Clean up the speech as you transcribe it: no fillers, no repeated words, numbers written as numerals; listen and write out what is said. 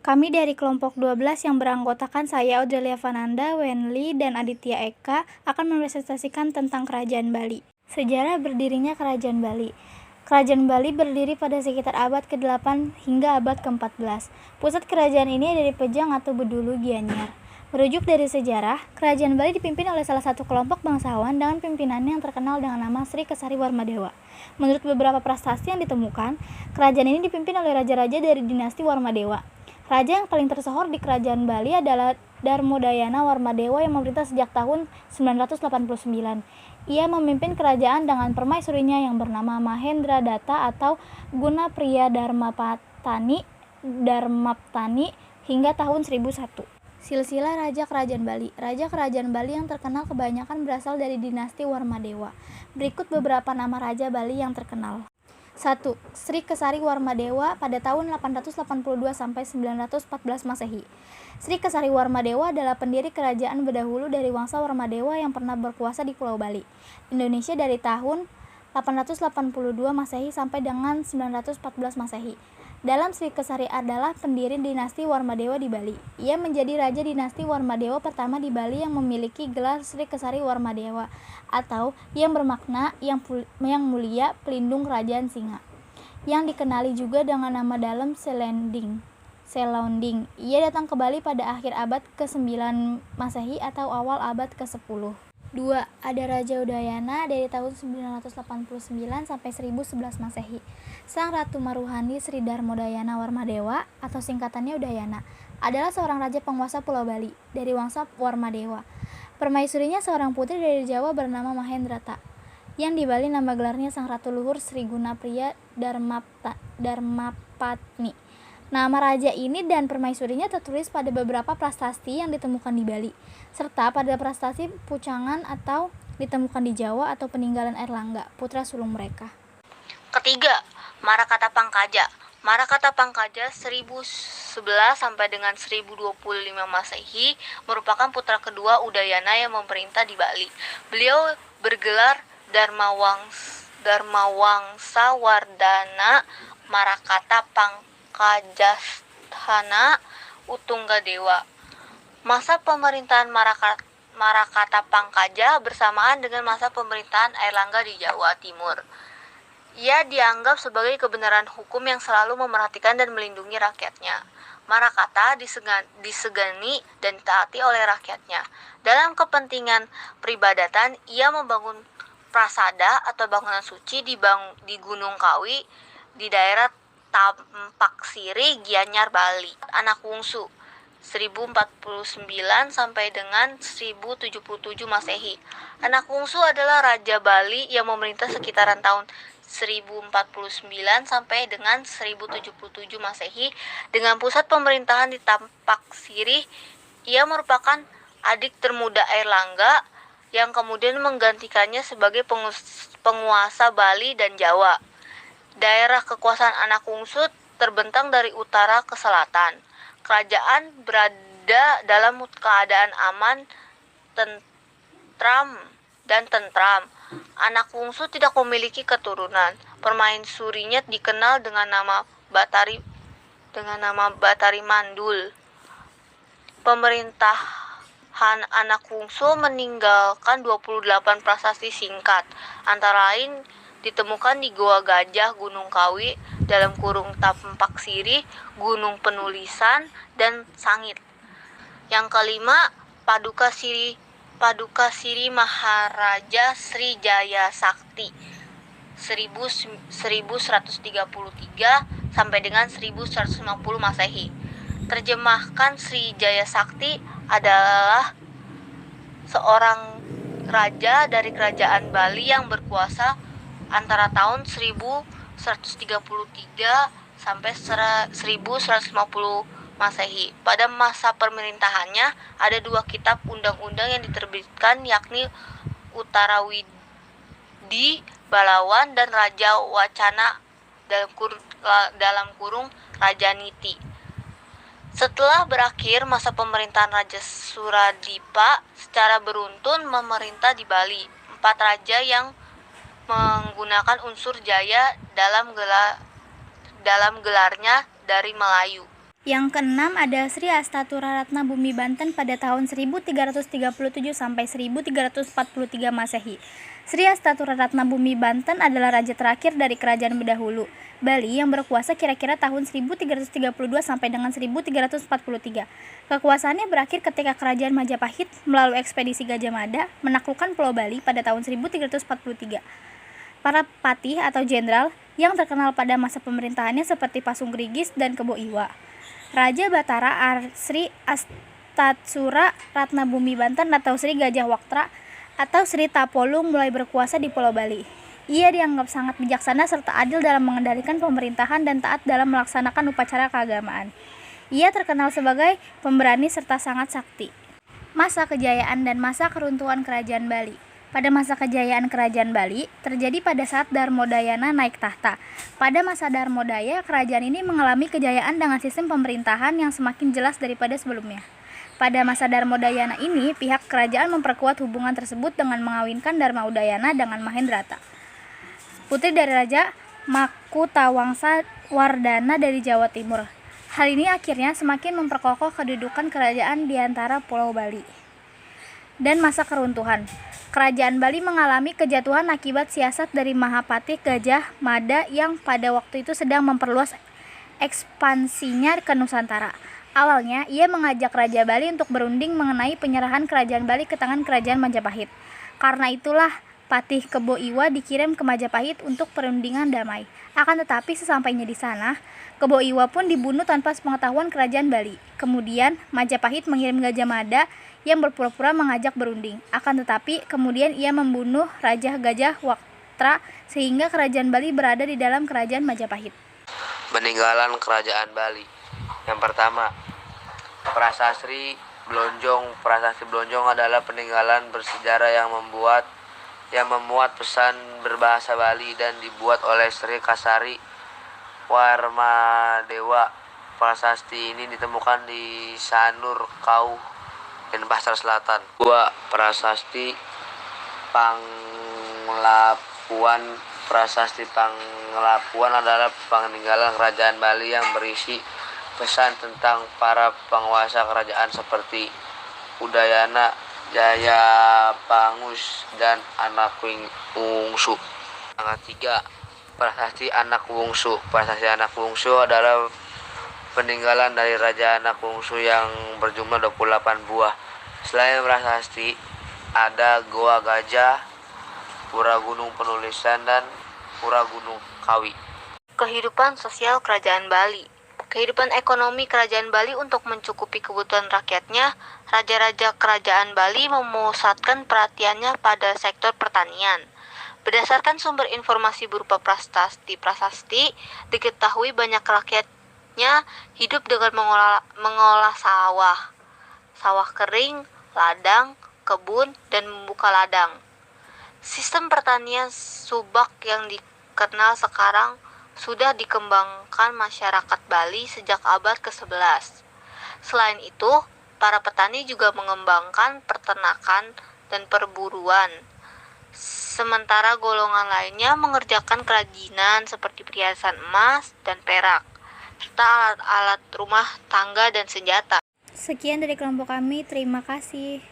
Kami dari kelompok 12 yang beranggotakan saya, Audelia Vananda, Wenli, dan Aditya Eka akan mempresentasikan tentang Kerajaan Bali. Sejarah berdirinya Kerajaan Bali. Kerajaan Bali berdiri pada sekitar abad ke-8 hingga abad ke-14. Pusat kerajaan ini ada di Pejang atau Bedulu, Gianyar. Merujuk dari sejarah, Kerajaan Bali dipimpin oleh salah satu kelompok bangsawan dengan pimpinannya yang terkenal dengan nama Sri Kesari Warmadewa. Menurut beberapa prasasti yang ditemukan, kerajaan ini dipimpin oleh raja-raja dari dinasti Warmadewa. Raja yang paling tersohor di Kerajaan Bali adalah Darmodayana Warmadewa yang memerintah sejak tahun 989. Ia memimpin kerajaan dengan permaisurinya yang bernama Mahendra Datta atau Gunapriya Darmaptani hingga tahun 1001. Silsilah Raja Kerajaan Bali. Raja Kerajaan Bali yang terkenal kebanyakan berasal dari dinasti Warmadewa. Berikut beberapa nama Raja Bali yang terkenal. 1. Sri Kesari Warmadewa pada tahun 882 sampai 914 Masehi. Sri Kesari Warmadewa adalah pendiri kerajaan berdahulu dari Wangsa Warmadewa yang pernah berkuasa di Pulau Bali, Indonesia dari tahun 882 Masehi sampai dengan 914 Masehi. Dalam Sri Kesari adalah pendiri dinasti Warmadewa di Bali. Ia menjadi raja dinasti Warmadewa pertama di Bali yang memiliki gelar Sri Kesari Warmadewa atau yang bermakna yang mulia pelindung kerajaan Singa, yang dikenali juga dengan nama dalam Selonding. Ia datang ke Bali pada akhir abad ke-9 Masehi atau awal abad ke-10. 2. Ada Raja Udayana dari tahun 989 sampai 1011 Masehi. Sang Ratu Maruhani Sri Darmodayana Warmadewa atau singkatannya Udayana adalah seorang raja penguasa Pulau Bali dari Wangsa Warmadewa. Permaisurinya seorang putri dari Jawa bernama Mahendrata, yang di Bali nama gelarnya Sang Ratu Luhur Sri Gunapriya Darmapatni. Nama raja ini dan permaisurinya tertulis pada beberapa prasasti yang ditemukan di Bali, serta pada prasasti Pucangan atau ditemukan di Jawa atau peninggalan Airlangga, putra sulung mereka. Ketiga, Marakata Pangkaja. Marakata Pangkaja 1011 sampai dengan 1025 Masehi merupakan putra kedua Udayana yang memerintah di Bali. Beliau bergelar Darmawangsa Wardana Marakata Pangkajasthana Utunggadewa. Masa pemerintahan Marakata Pangkaja bersamaan dengan masa pemerintahan Airlangga di Jawa Timur. Ia dianggap sebagai kebenaran hukum yang selalu memerhatikan dan melindungi rakyatnya. Marakata disegani dan ditaati oleh rakyatnya. Dalam kepentingan peribadatan, ia membangun prasada atau bangunan suci di Gunung Kawi di daerah Tampaksiri, Gianyar, Bali. Anak Wungsu 1049 sampai dengan 1077 Masehi. Anak Wungsu adalah Raja Bali yang memerintah sekitaran tahun 1049 sampai dengan 1077 Masehi dengan pusat pemerintahan di Tampaksiri. Ia merupakan adik termuda Airlangga yang kemudian menggantikannya sebagai penguasa Bali dan Jawa. Daerah kekuasaan Anak Wungsu terbentang dari utara ke selatan. Kerajaan berada dalam keadaan aman, tentram. Anak Wungsu tidak memiliki keturunan. Permaisurinya dikenal dengan nama Batari Mandul. Pemerintahan Anak Wungsu meninggalkan 28 prasasti singkat, antara lain ditemukan di Goa Gajah, Gunung Kawi, Tampaksiri, Gunung Penulisan, dan Sangit. Yang kelima, Paduka Siri Maharaja Sri Jaya Sakti 1133 sampai dengan 1150 Masehi. Terjemahkan, Sri Jaya Sakti adalah seorang raja dari kerajaan Bali yang berkuasa antara tahun 1133 sampai 1150 Masehi. Pada masa pemerintahannya ada 2 kitab undang-undang yang diterbitkan, yakni Uttarawidi Balawan dan Raja Wacana dalam kurung Raja Niti. Setelah berakhir masa pemerintahan Raja Suradipa secara beruntun memerintah di Bali. 4 raja yang menggunakan unsur Jaya dalam gelarnya dari Melayu. Yang keenam ada Sri Astatura Ratna Bumi Banten pada tahun 1337 sampai 1343 Masehi. Sri Astatura Ratna Bumi Banten adalah raja terakhir dari kerajaan Bedahulu Bali yang berkuasa kira-kira tahun 1332 sampai dengan 1343. Kekuasaannya berakhir ketika kerajaan Majapahit melalui ekspedisi Gajah Mada menaklukkan Pulau Bali pada tahun 1343. Para patih atau jenderal yang terkenal pada masa pemerintahannya seperti Pasung Gringgis dan Kebo Iwa. Raja Batara Sri Astatsura Ratna Bumi Banten atau Sri Gajah Waktra atau Sri Tapolung mulai berkuasa di Pulau Bali. Ia dianggap sangat bijaksana serta adil dalam mengendalikan pemerintahan dan taat dalam melaksanakan upacara keagamaan. Ia terkenal sebagai pemberani serta sangat sakti. Masa kejayaan dan masa keruntuhan Kerajaan Bali. Pada masa kejayaan Kerajaan Bali terjadi pada saat Darmodayana naik tahta. Pada masa Darmodaya, kerajaan ini mengalami kejayaan dengan sistem pemerintahan yang semakin jelas daripada sebelumnya. Pada masa Darmodayana ini, pihak kerajaan memperkuat hubungan tersebut dengan mengawinkan Darmaudayana dengan Mahendrata, putri dari Raja Makutawangsa Wardana dari Jawa Timur. Hal ini akhirnya semakin memperkokoh kedudukan kerajaan di antara Pulau Bali. Dan masa keruntuhan. Kerajaan Bali mengalami kejatuhan akibat siasat dari Mahapatih Gajah Mada yang pada waktu itu sedang memperluas ekspansinya ke Nusantara. Awalnya, ia mengajak Raja Bali untuk berunding mengenai penyerahan Kerajaan Bali ke tangan Kerajaan Majapahit. Karena itulah, Patih Kebo Iwa dikirim ke Majapahit untuk perundingan damai. Akan tetapi sesampainya di sana, Kebo Iwa pun dibunuh tanpa sepengetahuan Kerajaan Bali. Kemudian, Majapahit mengirim Gajah Mada yang berpura-pura mengajak berunding. Akan tetapi, kemudian ia membunuh Raja Gajah Waktra sehingga Kerajaan Bali berada di dalam Kerajaan Majapahit. Peninggalan Kerajaan Bali. Yang pertama, Prasasti Blonjong. Prasasti Blonjong adalah peninggalan bersejarah yang memuat pesan berbahasa Bali dan dibuat oleh Sri Kasari Warmadewa. Prasasti ini ditemukan di Sanur Kau dan Pasar Selatan. 2. Prasasti Panglapuan. Prasasti Panglapuan adalah peninggalan kerajaan Bali yang berisi pesan tentang para penguasa kerajaan seperti Udayana, Jayapangus, dan Anak Wungsu. Yang 3. Prasasti Anak Wungsu. Prasasti Anak Wungsu adalah peninggalan dari Raja Anak Wungsu yang berjumlah 28 buah. Selain prasasti, ada Goa Gajah, Pura Gunung Penulisan, dan Pura Gunung Kawi. Kehidupan sosial Kerajaan Bali. Kehidupan ekonomi Kerajaan Bali untuk mencukupi kebutuhan rakyatnya, raja-raja Kerajaan Bali memusatkan perhatiannya pada sektor pertanian. Berdasarkan sumber informasi berupa prasasti, diketahui banyak rakyatnya hidup dengan mengolah sawah kering, ladang, kebun, dan membuka ladang. Sistem pertanian subak yang dikenal sekarang sudah dikembangkan masyarakat Bali sejak abad ke-11. Selain itu, para petani juga mengembangkan peternakan dan perburuan. Sementara golongan lainnya mengerjakan kerajinan seperti perhiasan emas dan perak, serta alat-alat rumah tangga dan senjata. Sekian dari kelompok kami, terima kasih.